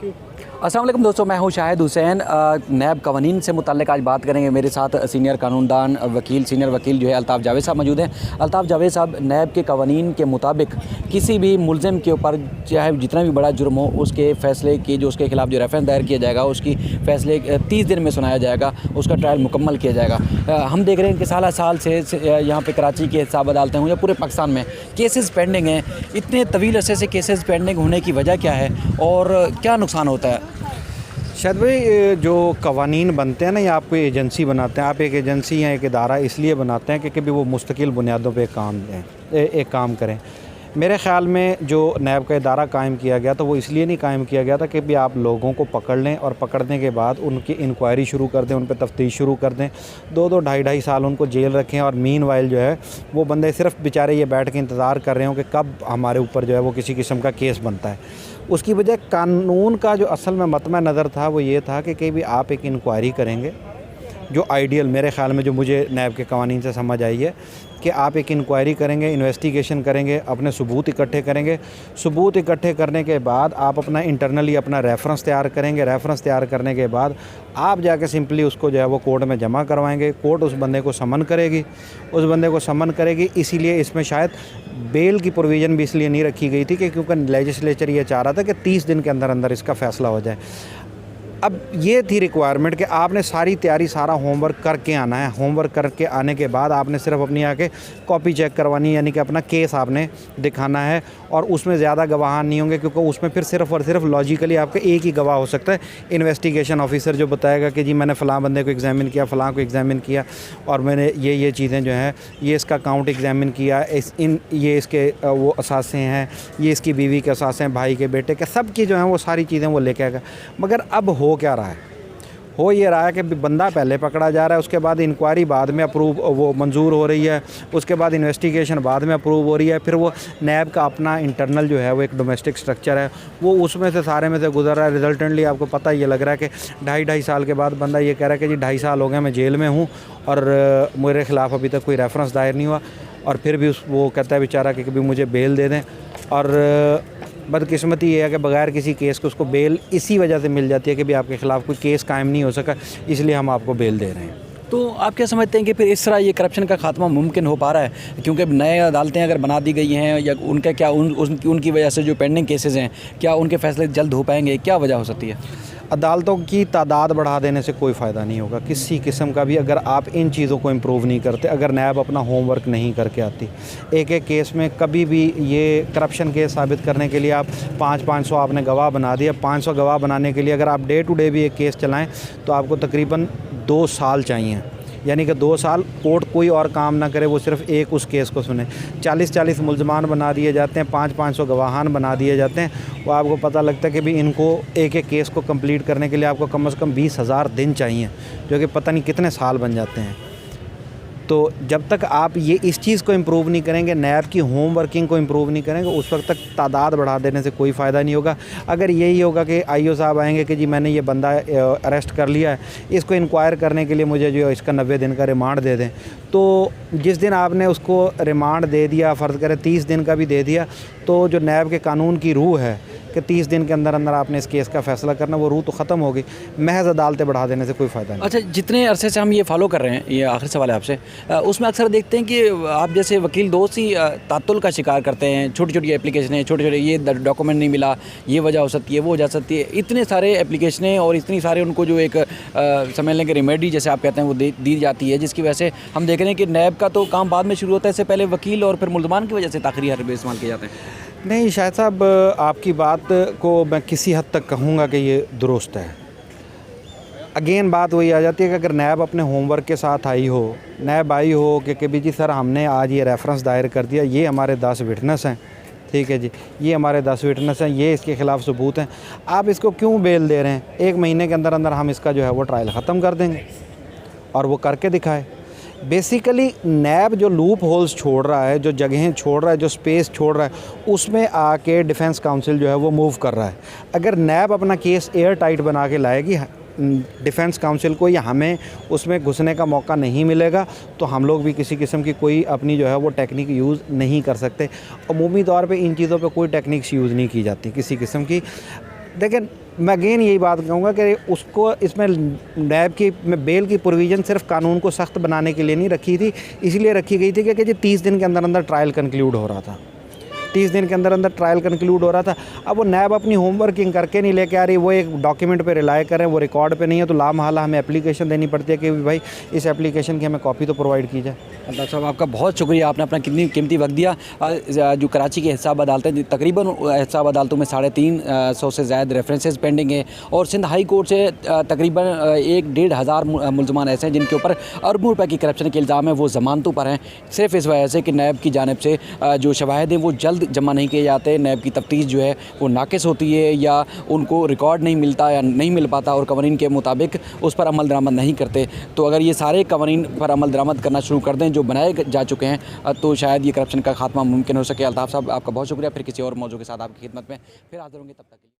अस्सलाम वालेकुम दोस्तों, मैं हूं शाहिद हुसैन। नैब कवानीन से मुतल्लिक़ आज बात करेंगे। मेरे साथ सीनियर कानूनदान सीनियर वकील जो है अल्ताफ़ जावेद साहब मौजूद हैं। अल्ताफ़ जावेद साहब, नैब के कवानीन के मुताबिक किसी भी मुलज़िम के ऊपर चाहे जितना भी बड़ा जुर्म हो, उसके फ़ैसले की जो उसके ख़िलाफ़ जो रेफरेंस दायर किया जाएगा, उसकी फ़ैसले 30 दिन में सुनाया जाएगा, उसका ट्रायल मुकम्मल किया जाएगा। हम देख रहे हैं कि साल से यहाँ पर कराची की हिसाब अदालतें हों या पूरे पाकिस्तान में केसेस पेंडिंग हैं। इतने तवील अरसे से केसेस पेंडिंग होने की वजह क्या है और क्या नुकसान होता है? शायद भाई, जो कवानीन बनते हैं ना, या आपको एजेंसी बनाते हैं, आप एक एजेंसी या एक इदारा इसलिए बनाते हैं कि कभी वो मुस्तकिल बुनियादों पे एक काम करें। मेरे ख़्याल में जो नैब का इदारा कायम किया गया था वो इसलिए नहीं कायम किया गया था कि भी आप लोगों को पकड़ लें और पकड़ने के बाद उनकी इंक्वायरी शुरू कर दें, उन पर तफ्तीश शुरू कर दें, 2-2 ढाई साल उनको जेल रखें और मीनवाइल जो है वो बंदे सिर्फ बेचारे ये बैठ के इंतज़ार कर रहे हो कि कब हमारे ऊपर जो है वो किसी किस्म का केस बनता है। उसकी वजह कानून का जो असल में मतमा नज़र था वो ये था कि भी आप एक इंक्वायरी करेंगे, जो आइडियल मेरे ख़्याल में जो मुझे नैब के कवानीन से समझ आई है कि आप एक इंक्वायरी करेंगे, इन्वेस्टिगेशन करेंगे, अपने सबूत इकट्ठे करेंगे। सबूत इकट्ठे करने के बाद आप अपना इंटरनली अपना रेफरेंस तैयार करेंगे। रेफरेंस तैयार करने के बाद आप जाके सिंपली उसको जो है वो कोर्ट में जमा करवाएंगे। कोर्ट उस बंदे को समन करेगी। इसीलिए इसमें शायद बेल की प्रोविज़न भी इसलिए नहीं रखी गई थी कि क्योंकि लेजिस्लेचर ये चाह रहा था कि 30 दिन के अंदर अंदर इसका फ़ैसला हो जाए। अब ये थी रिक्वायरमेंट कि आपने सारी तैयारी, सारा होमवर्क करके आना है। होमवर्क करके आने के बाद आपने सिर्फ अपनी आके कॉपी चेक करवानी, यानी कि अपना केस आपने दिखाना है। और उसमें ज़्यादा गवाह नहीं होंगे, क्योंकि उसमें फिर सिर्फ और सिर्फ लॉजिकली आपका एक ही गवाह हो सकता है, इन्वेस्टिगेशन ऑफिसर, जो बताएगा कि जी मैंने फ़लाँ बंदे को एग्ज़ामिन किया, फ़लाँ को एग्ज़ामिन किया और मैंने ये चीज़ें जो हैं, ये इसका अकाउंट एग्ज़ामिन किया, ये इसके वो असासे हैं, ये इसकी बीवी के असासे हैं, भाई के बेटे के, सब की जो हैं वो सारी चीज़ें वो लेके आएगा। मगर अब हो क्या रहा है? हो ये रहा है कि बंदा पहले पकड़ा जा रहा है, उसके बाद इंक्वायरी बाद में वो मंजूर हो रही है, उसके बाद इन्वेस्टिगेशन बाद में अप्रूव हो रही है, फिर वो नैब का अपना इंटरनल जो है वो एक डोमेस्टिक स्ट्रक्चर है, वो उसमें से सारे में से गुजर रहा है। रिजल्टेंटली आपको पता ये लग रहा है कि ढाई साल के बाद बंदा ये कह रहा है कि जी 2.5 साल हो गए मैं जेल में हूँ और मेरे ख़िलाफ़ अभी तक कोई रेफरेंस दायर नहीं हुआ। और फिर भी वो कहता है बेचारा कि कभी मुझे बेल दे दें। और बदकिस्मती ये है कि बगैर किसी केस को उसको बेल इसी वजह से मिल जाती है कि भी आपके ख़िलाफ़ कोई केस कायम नहीं हो सका, इसलिए हम आपको बेल दे रहे हैं। तो आप क्या समझते हैं कि फिर इस तरह ये करप्शन का खात्मा मुमकिन हो पा रहा है? क्योंकि नए अदालतें अगर बना दी गई हैं, या उनका क्या उनकी वजह से जो पेंडिंग केसेस हैं, क्या उनके फैसले जल्द हो पाएंगे? क्या वजह हो सकती है? अदालतों की तादाद बढ़ा देने से कोई फ़ायदा नहीं होगा किसी किस्म का भी, अगर आप इन चीज़ों को इम्प्रूव नहीं करते, अगर नैब अपना होमवर्क नहीं करके आती। एक केस में कभी भी ये करप्शन केस साबित करने के लिए आप 500 आपने गवाह बना दिया। 500 गवाह बनाने के लिए अगर आप डे टू डे भी एक केस चलाएं तो आपको तकरीबन 2 साल चाहिए। यानी कि 2 साल कोर्ट कोई और काम ना करे, वो सिर्फ एक उस केस को सुने। 40 मुल्ज़मान बना दिए जाते हैं, 500 गवाहान बना दिए जाते हैं। वो आपको पता लगता है कि भी इनको एक केस को कंप्लीट करने के लिए आपको कम से कम 20,000 दिन चाहिए, जो कि पता नहीं कितने साल बन जाते हैं। तो जब तक आप ये इस चीज़ को इम्प्रूव नहीं करेंगे, नैब की होम वर्किंग को इम्प्रूव नहीं करेंगे, उस वक्त तक तादाद बढ़ा देने से कोई फ़ायदा नहीं होगा। अगर यही होगा कि आईओ साहब आएंगे कि जी मैंने ये बंदा अरेस्ट कर लिया है, इसको इंक्वायर करने के लिए मुझे जो इसका 90 दिन का रिमांड दे दें, तो जिस दिन आपने उसको रिमांड दे दिया, फ़र्ज़ करें 30 दिन का भी दे दिया, तो जो नैब के कानून की रूह है कि 30 दिन के अंदर अंदर आपने इस केस का फ़ैसला करना, वो रूह तो ख़त्म होगी। महज अदालतें बढ़ा देने से कोई फ़ायदा नहीं। अच्छा, जितने अरसे से हम ये फॉलो कर रहे हैं, ये आखिरी सवाल है आपसे, उसमें अक्सर देखते हैं कि आप जैसे वकील दोस्त ही तात्तुल का शिकार करते हैं। छोटी एप्लीकेशनें, छोटे ये डॉक्यूमेंट नहीं मिला, ये वजह हो सकती है, वो हो जा सकती है। इतने सारे एप्लीकेशनें और इतनी सारे उनको जो एक समझ लें कि रेमेडी जैसे आप कहते हैं वो दी जाती है, जिसकी वजह से हम देख रहे हैं कि नैब का तो काम बाद में शुरू होता है, इससे पहले वकील और फिर मुल्ज़मान की वजह से ताख़िरी हरबे इस्तेमाल किए जाते हैं। नहीं शायद साहब, आपकी बात को मैं किसी हद तक कहूँगा कि ये दुरुस्त है। अगेन बात वही आ जाती है कि अगर नैब अपने होमवर्क के साथ आई हो, नैब आई हो कि भी जी सर हमने आज ये रेफरेंस दायर कर दिया, ये हमारे 10 विटनेस हैं, ठीक है जी, ये हमारे 10 विटनेस हैं, ये इसके ख़िलाफ़ सबूत हैं, आप इसको क्यों बेल दे रहे हैं? 1 महीने के अंदर अंदर हम इसका जो है वो ट्रायल ख़त्म कर देंगे, और वो करके दिखाए। बेसिकली नैब जो लूप होल्स छोड़ रहा है, जो जगहें छोड़ रहा है, जो स्पेस छोड़ रहा है, उसमें आके डिफेंस काउंसिल जो है वो मूव कर रहा है। अगर नैब अपना केस एयर टाइट बना के लाएगी डिफेंस काउंसिल को, या हमें उसमें घुसने का मौका नहीं मिलेगा, तो हम लोग भी किसी किस्म की कोई अपनी जो है वो टेक्निक यूज़ नहीं कर सकते। अमूमी तौर पे इन चीज़ों पे कोई टेक्निक्स यूज़ नहीं की जाती किसी किस्म की। लेकिन मैं अगेन यही बात कहूँगा कि उसको इसमें नैब की में बेल की प्रोविज़न सिर्फ कानून को सख्त बनाने के लिए नहीं रखी थी, इसलिए रखी गई थी कि 30 दिन के अंदर अंदर ट्रायल कंक्लूड हो रहा था। 30 दिन के अंदर अंदर ट्रायल कंक्लूड हो रहा था। अब वो नैब अपनी होमवर्किंग करके नहीं लेके आ रही, वो एक डॉक्यूमेंट पे रिलाई करें, वो रिकॉर्ड पे नहीं है, तो लामहला हमें एप्लीकेशन देनी पड़ती है कि भाई इस एप्लीकेशन की हमें कॉपी तो प्रोवाइड की जाए। अल्ताफ़ साहब आपका बहुत शुक्रिया, आपने अपना कितनी कीमती वक्त दिया। जो कराची की हिसाब अदालतें तकरीबन हिसाब अदालतों में 350 से ज़्यादा रेफरेंसेस पेंडिंग है और सिंध हाई कोर्ट से तकरीबन 1-1.5 मुलजमान ऐसे हैं जिनके ऊपर अरबों रुपए की करप्शन के इल्ज़ाम है, वो ज़मानतों पर हैं, सिर्फ इस वजह से कि नैब की जानिब से जो शवाहिद हैं वो जल्द जमा नहीं किए जाते, नैब की तफ्तीश जो है वो नाक़िस होती है या उनको रिकॉर्ड नहीं मिलता या नहीं मिल पाता और कवानीन के मुताबिक उस पर अमल दरामद नहीं करते। तो अगर ये सारे कवानीन पर अमल दरामद करना शुरू कर दें जो बनाए जा चुके हैं तो शायद ये करप्शन का खात्मा मुमकिन हो सके। अल्ताफ़ साहब आपका बहुत शुक्रिया, फिर किसी और मौजू के साथ आपकी खिदमत में फिर हाज़िर होंगे, तब तक के लिए।